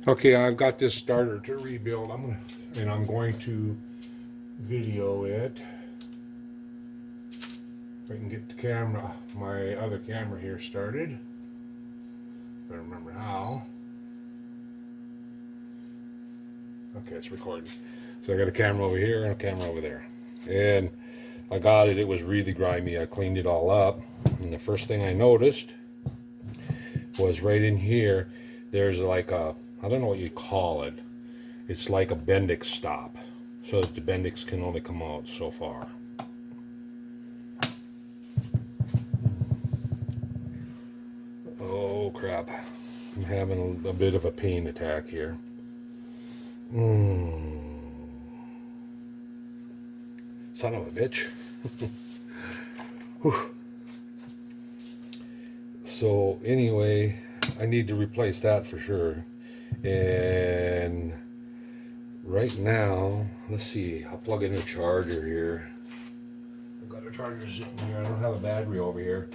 Okay, I've got this starter to rebuild. I'm going to video it. If I can get the camera, my other camera here started. If I remember how. Okay, it's recording. So I got a camera over here and a camera over there. And I got it. It was really grimy. I cleaned it all up. And the first thing I noticed was right in here, there's like a, I don't know what you call it. It's like a Bendix stop. So that the Bendix can only come out so far. Oh crap. I'm having a bit of a pain attack here. Son of a bitch. So anyway, I need to replace that for sure. And right now, let's see, I'll plug in a charger here. I've got a charger sitting here. I don't have a battery over here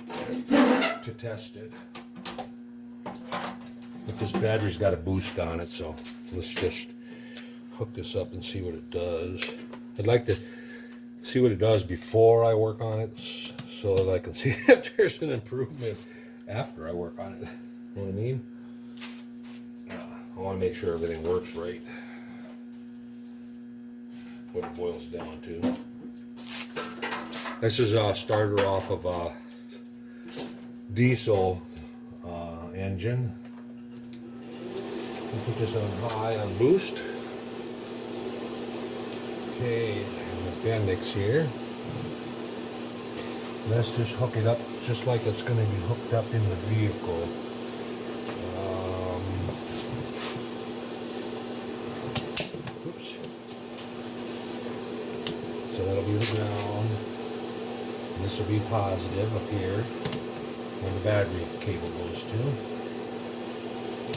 to test it. But this battery's got a boost on it, so let's just hook this up and see what it does. I'd like to see what it does before I work on it so that I can see if there's an improvement after I work on it. You know what I mean? I want to make sure everything works right. What it boils down to. This is a starter off of a diesel engine. Put this on high on boost. Okay, and the Bendix here. Let's just hook it up just like it's going to be hooked up in the vehicle. Oops. So that'll be the ground. And this will be positive up here where the battery cable goes to.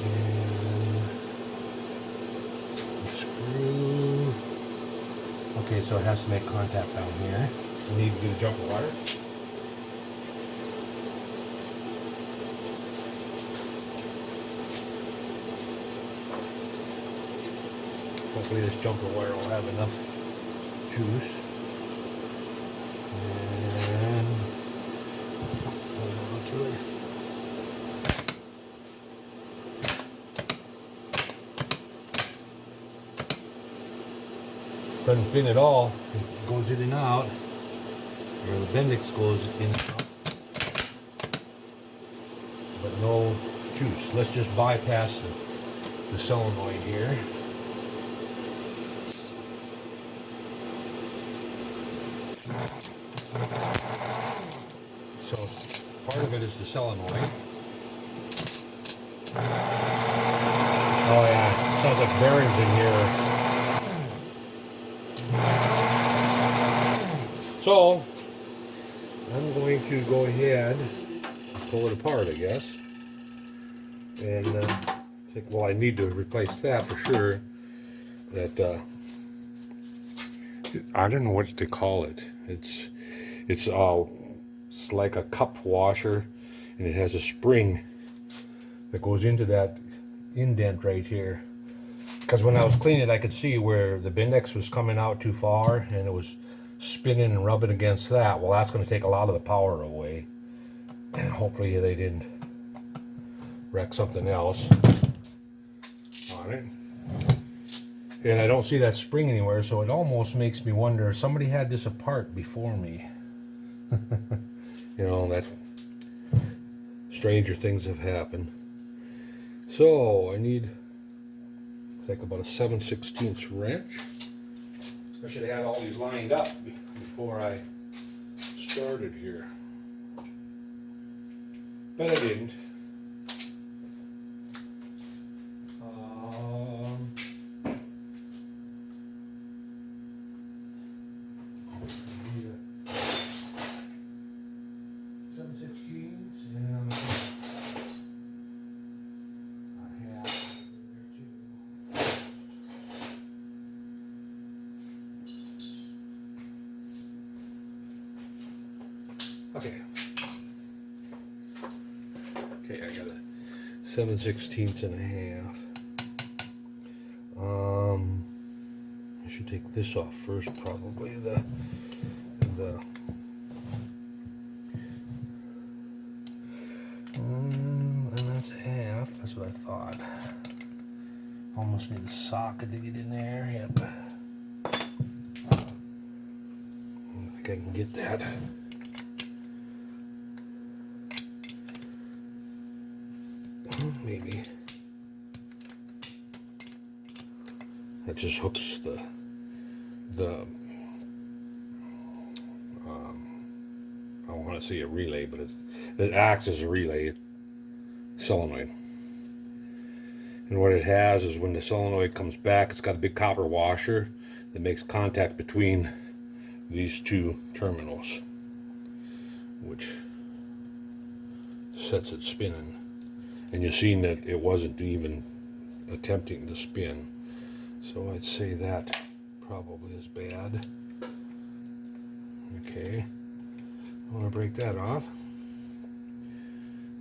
And the screw. Okay, so it has to make contact down here. We need to get a jumper wire. Hopefully this jumper wire will have enough juice. And hold on to it. Doesn't spin at all. It goes in and out. Where the Bendix goes in and out. But no juice. Let's just bypass the solenoid here. So part of it is the solenoid. Oh yeah, sounds like bearings in here. So I'm going to go ahead and pull it apart, I guess. And well, I need to replace that for sure. That I don't know what to call it. It's like a cup washer, and it has a spring that goes into that indent right here. Because when I was cleaning it, I could see where the Bendix was coming out too far, and it was spinning and rubbing against that. Well, that's going to take a lot of the power away, and hopefully they didn't wreck something else on it. And I don't see that spring anywhere, so it almost makes me wonder if somebody had this apart before me. You know, that stranger things have happened. So I need, it's like about a 7/16 wrench. I should have had all these lined up before I started here, but I didn't. Okay. Okay, I got a 7/16 and a half. I should take this off first, probably. The and that's half. That's what I thought. Almost need a socket to get in there. Yep. I think I can get that. Maybe. That just hooks the I don't want to say a relay, but it acts as a relay solenoid. And what it has is when the solenoid comes back, it's got a big copper washer that makes contact between these two terminals, which sets it spinning. And you've seen that it wasn't even attempting to spin. So I'd say that probably is bad. Okay, I want to break that off.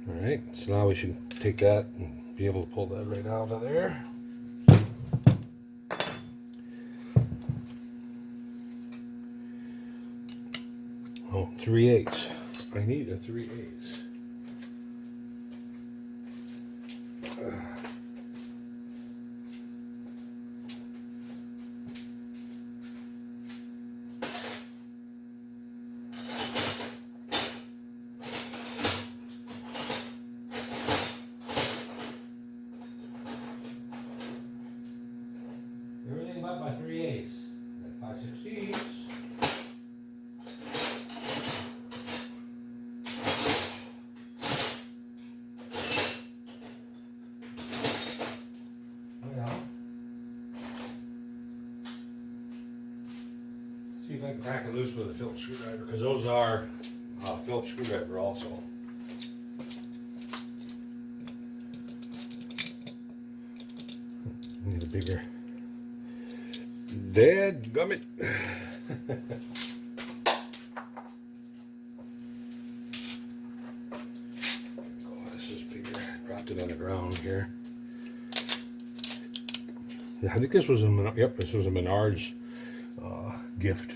All right, so now we should take that and be able to pull that right out of there. Oh, 3/8. I need a 3/8. Everything but my 3/8. Got 5/16. See if I can crack it loose with a Phillips screwdriver, because those are Phillips screwdriver also. Need a bigger. Dadgummit. Oh, this is bigger. I dropped it on the ground here. Yeah, I think this was a this was a Menards gift.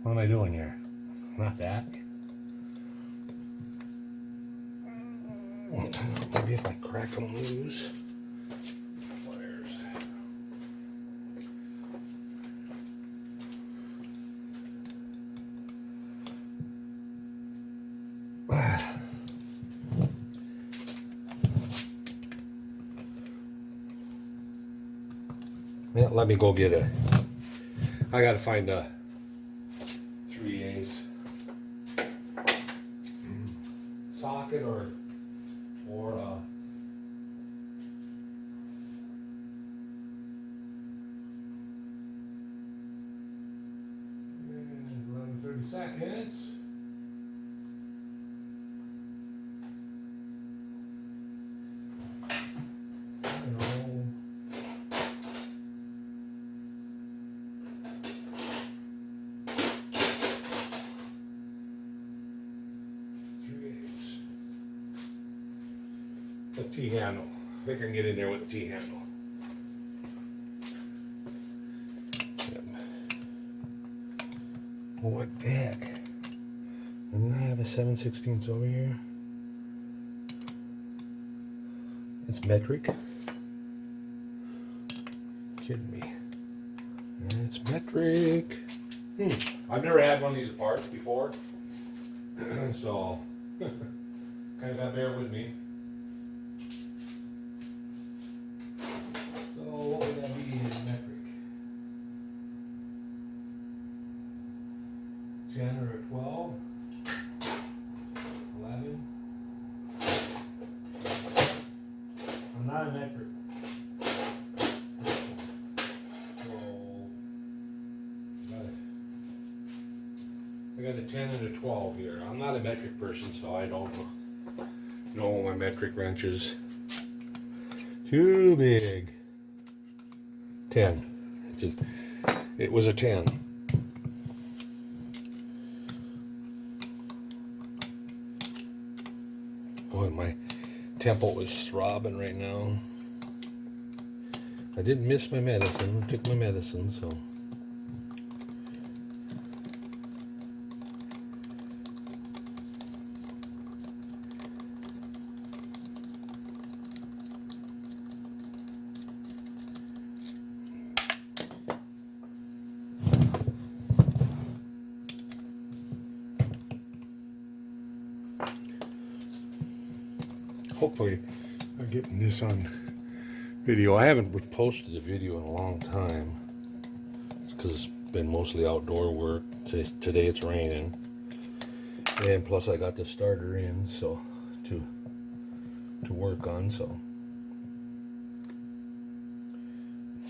What am I doing here? Not that. Maybe if I crack them loose. Yeah, let me go get a. I gotta find a 3/8 socket or 30 seconds. The T-handle. I think I can get in there with the T-handle. Yep. What the heck? Didn't I have a 7/16 over here? It's metric. Kidding me. It's metric. I've never had one of these parts before. So kind of gotta bear with me. So what would that be in metric? 10 or a 12? 11? I'm not a metric. So I got a 10 and a 12 here. I'm not a metric person, so I don't know my metric wrenches. Too big. 10. It was a 10. Boy, my temple is throbbing right now. I didn't miss my medicine. I took my medicine, so. Hopefully I'm getting this on video. I haven't posted a video in a long time because it's been mostly outdoor work. Today it's raining, and plus I got the starter in so to work on. So,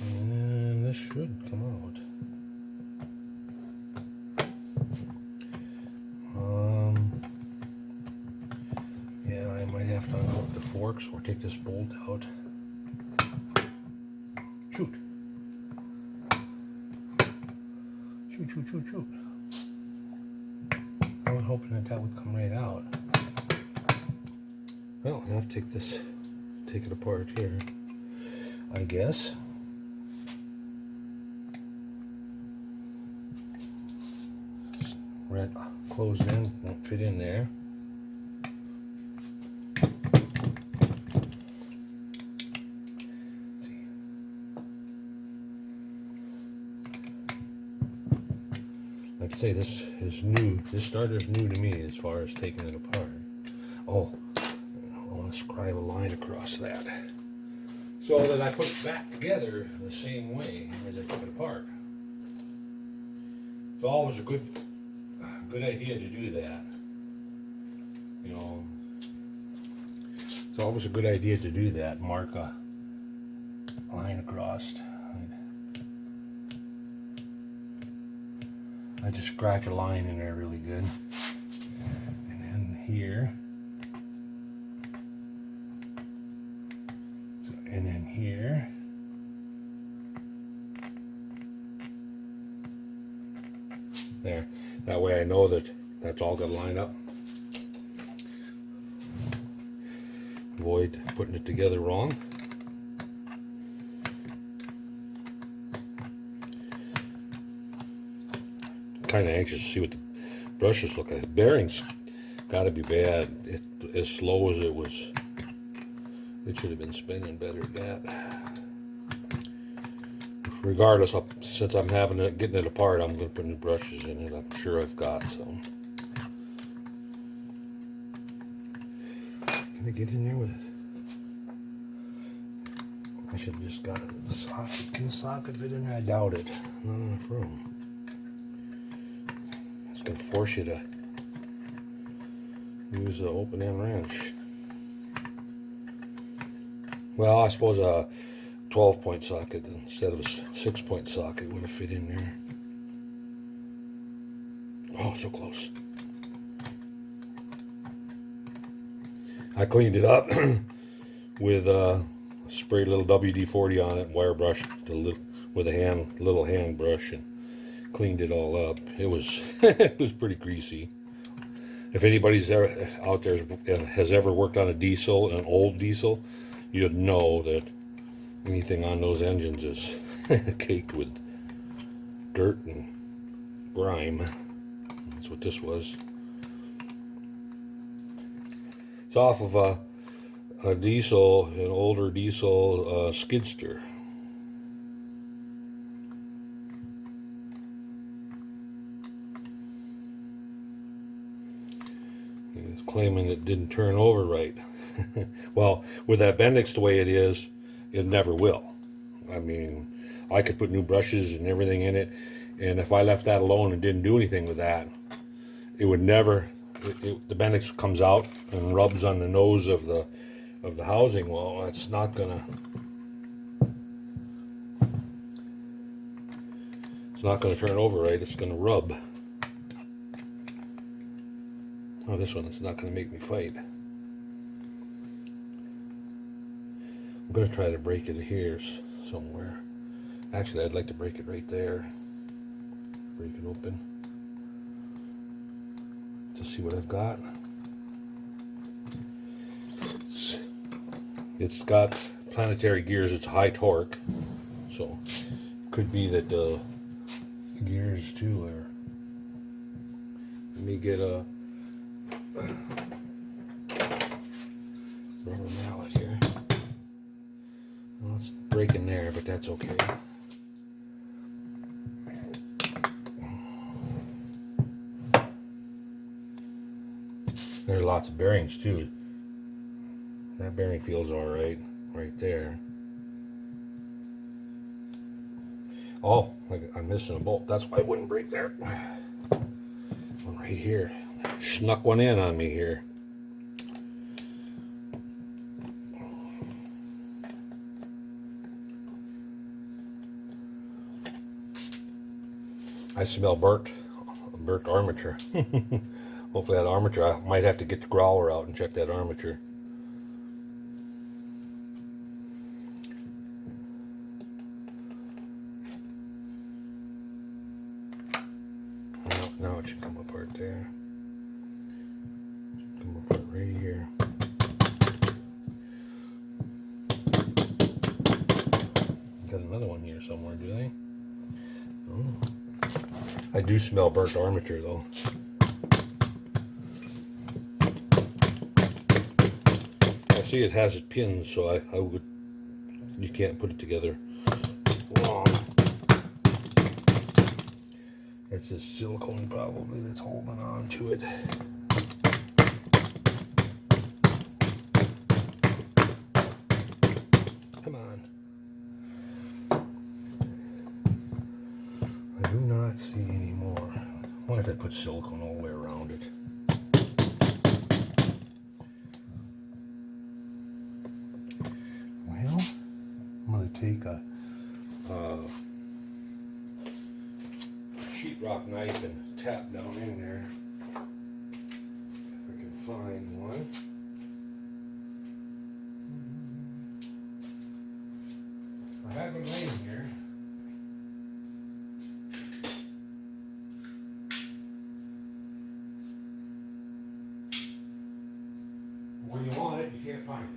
and this should come out. Yeah, I might have to unhook the forks or take this bolt out. Shoot. Shoot. I was hoping that would come right out. Well, I have to take it apart here, I guess. Red closed in, won't fit in there. Like I say, this is new. This starter is new to me as far as taking it apart. Oh, I want to scribe a line across that so that I put it back together the same way as I took it apart. It's always a good idea to do that. You know, it's always a good idea to do that. Mark a line across. I just scratch a line in there really good. And then here. So, and then here. There. That way I know that that's all going to line up. Avoid putting it together wrong. Kind of anxious to see what the brushes look like. The bearings got to be bad. As slow as it was, it should have been spinning better at that. Regardless, since I'm getting it apart, I'm going to put new brushes in it. I'm sure I've got some. Can I get in there with it? I should have just got a socket. Can the socket fit in there? I doubt it. Not enough room. It's going to force you to use an open end wrench. Well, I suppose a 12-point socket instead of a 6-point socket would have fit in there. Oh, so close. I cleaned it up with sprayed a little WD-40 on it, wire brush with a little hand brush, and cleaned it all up. It was it was pretty greasy. If anybody's out there has ever worked on an old diesel, you'd know that anything on those engines is caked with dirt and grime. That's what this was. It's off of a diesel, an older diesel skidster. He's claiming it didn't turn over right. Well, with that Bendix the way it is, it never will. I mean, I could put new brushes and everything in it, and if I left that alone and didn't do anything with that, it would never. The Bendix comes out and rubs on the nose of the housing. Well, that's not gonna. It's not gonna turn over right. It's gonna rub. Oh, this one is not gonna make me fight. I'm going to try to break it here somewhere. Actually, I'd like to break it right there. Break it open. To see what I've got. It's got planetary gears. It's high torque. so could be that the gears too are. Let me get a rubber mallet here. Well, it's breaking there, but that's okay. There's lots of bearings too. That bearing feels all right there. Oh, I'm missing a bolt. That's why it wouldn't break there. One right here. Snuck one in on me here. I smell burnt armature. Hopefully that armature, I might have to get the growler out and check that armature. Now it should come apart there. Come apart right here. Got another one here somewhere, do they? Oh. I do smell burnt armature though. I see it has it pinned, so I would, you can't put it together wrong. It's this silicone probably that's holding on to it. Come on. I do not see any more. I wonder if I put silicone all the way around it. Well, I'm going to take a sheetrock knife and tap down in there if I can find one. I have one laying here. When you want it, you can't find it.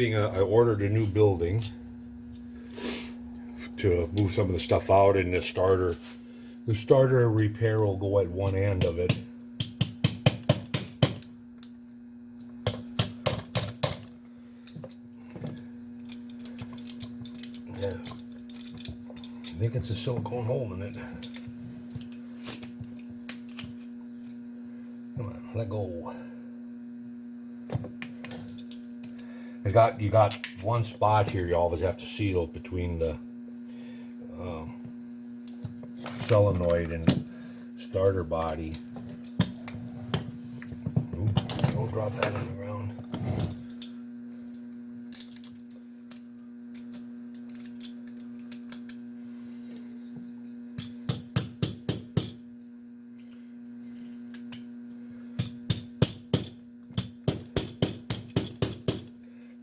I ordered a new building to move some of the stuff out in the starter. The starter repair will go at one end of it. Yeah. I think it's a silicone holding it. Come on, let go. You got one spot here you always have to seal between the solenoid and starter body. Ooh, don't drop that on the ground.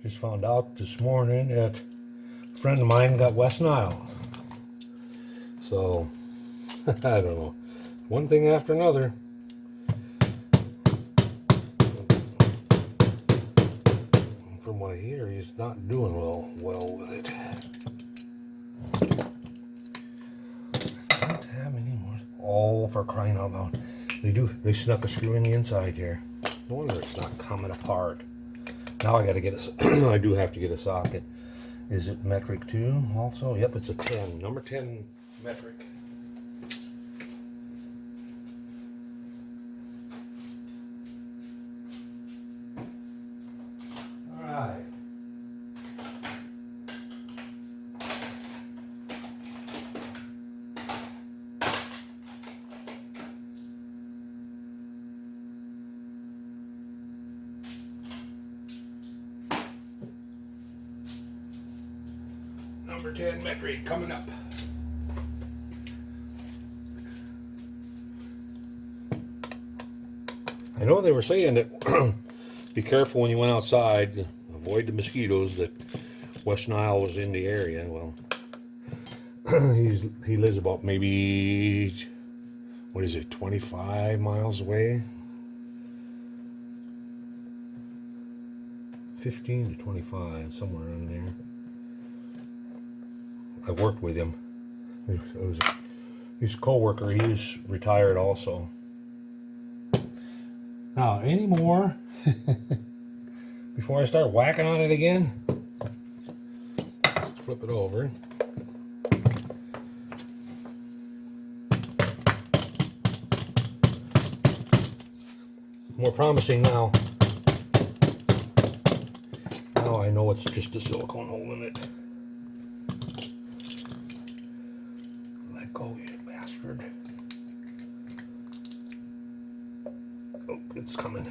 Just found out this morning that a friend of mine got West Nile. So, I don't know. One thing after another. From what I hear, he's not doing well with it. I don't have any more. Oh, for crying out loud. They snuck a screw in the inside here. No wonder it's not coming apart. Now I gotta get a, I do have to get a socket. Is it metric too also? Yep, it's a 10, number 10 metric. All right. Number 10 metric coming up. I know they were saying that be careful when you went outside. Avoid the mosquitoes. That West Nile was in the area. Well, he lives about maybe, what is it, 25 miles away? 15 to 25, somewhere in there. I worked with him. He's a co-worker. He's retired also. Now, any more before I start whacking on it again? Let's flip it over. More promising now. Now I know it's just a silicone hole in it. Let go, you bastard. Oh, it's coming.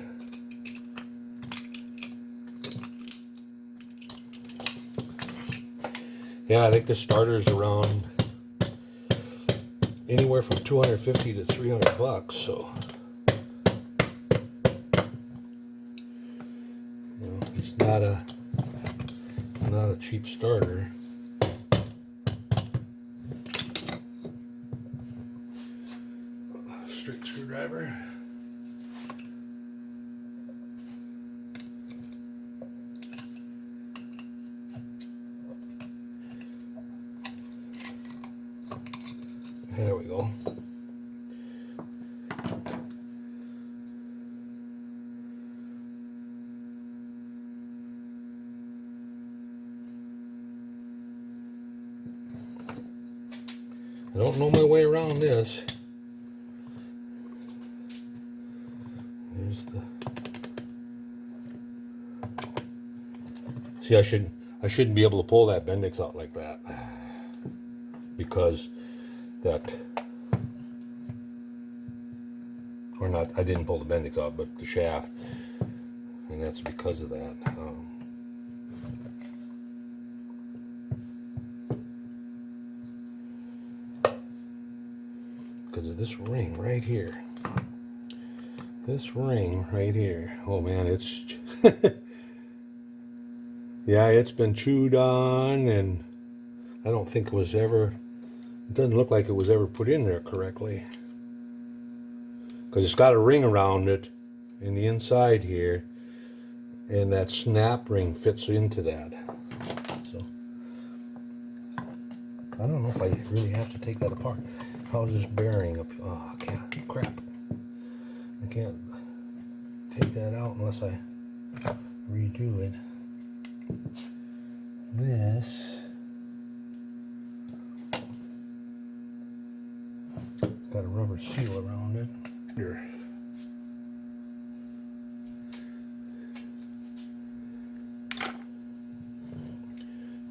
Yeah, I think the starter's around anywhere from 250 to 300 bucks, so you know, it's not a cheap starter. Straight screwdriver. There we go. I don't know my way around this. There's the. See, I shouldn't be able to pull that Bendix out like that, because that, or not, I didn't pull the Bendix out, but the shaft, and that's because of that. Because of this ring right here. This ring right here. Oh man, it's yeah, it's been chewed on, and I don't think it was ever, it doesn't look like it was ever put in there correctly. Because it's got a ring around it in the inside here, and that snap ring fits into that. So I don't know if I really have to take that apart. How's this bearing up? Oh, I can't. Crap. I can't take that out unless I redo it. This. It's got a rubber seal around it. Here.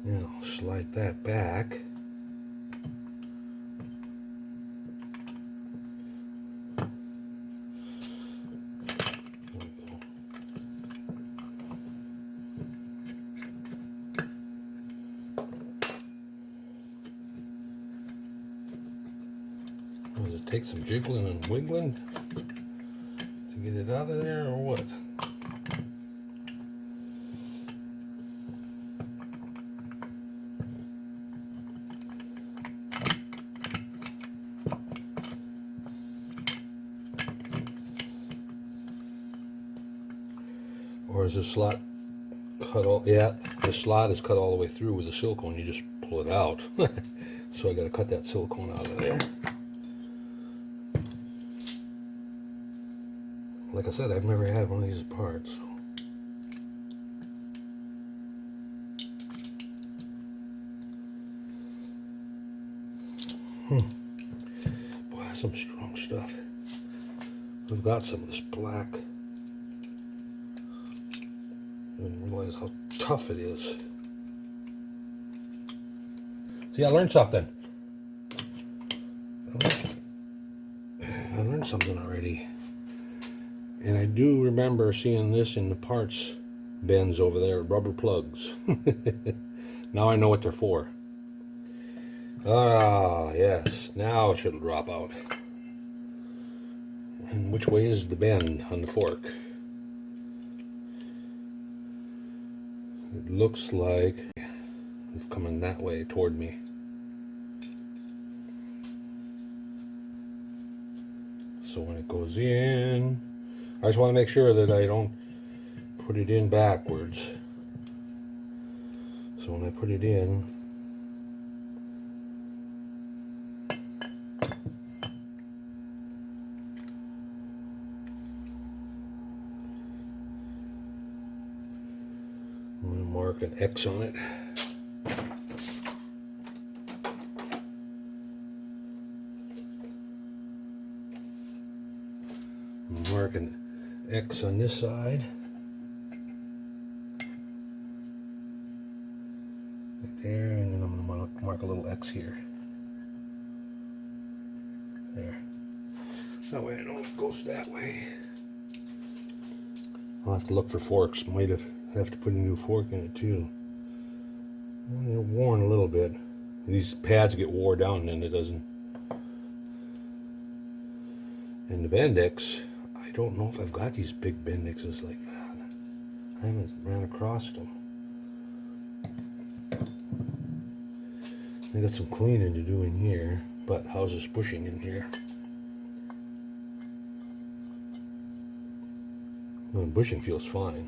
Now slide that back. Does it take some jiggling and wiggling to get it out of there, or what? Or is the slot cut all? Yeah, the slot is cut all the way through with the silicone. You just pull it out. So I got to cut that silicone out of there. Like I said, I've never had one of these apart. So. Boy, that's some strong stuff. We've got some of this black. I didn't realize how tough it is. See, I learned something. I learned something already. And I do remember seeing this in the parts bins over there, rubber plugs. Now I know what they're for. Ah, yes. Now it should drop out. And which way is the bend on the fork? It looks like it's coming that way toward me. So when it goes in, I just want to make sure that I don't put it in backwards. So when I put it in, I'm going to mark an X on it. Mark an X on this side. Right there, and then I'm going to mark a little X here. There. That way I know it goes that way. I'll have to look for forks. Might have to put a new fork in it too. Well, they're worn a little bit. These pads get wore down and then it doesn't. And the Bendix, I don't know if I've got these big Bendixes like that. I haven't ran across them. I got some cleaning to do in here, but how's this bushing in here? Well, the bushing feels fine.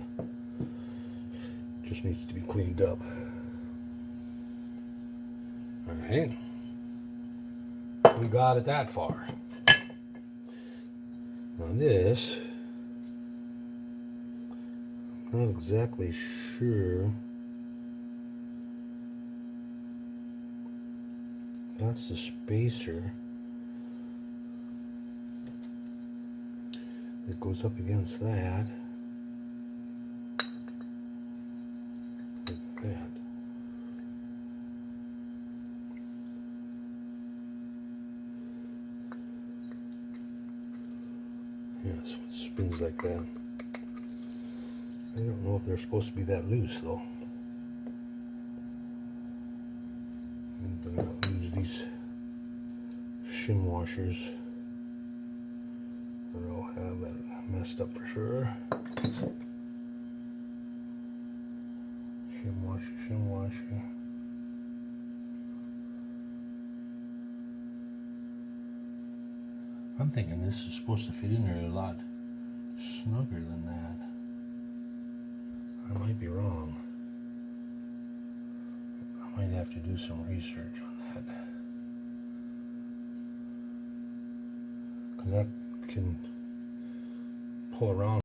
Just needs to be cleaned up. Alright. We got it that far. Now this, I'm not exactly sure. That's the spacer that goes up against that. Like that. Yeah, so it spins like that. I don't know if they're supposed to be that loose though. I'm going to use these shim washers, or I'll have it messed up for sure. Shim washer, shim washer. I'm thinking this is supposed to fit in there a lot snugger than that. I might be wrong. I might have to do some research on that. Because that can pull around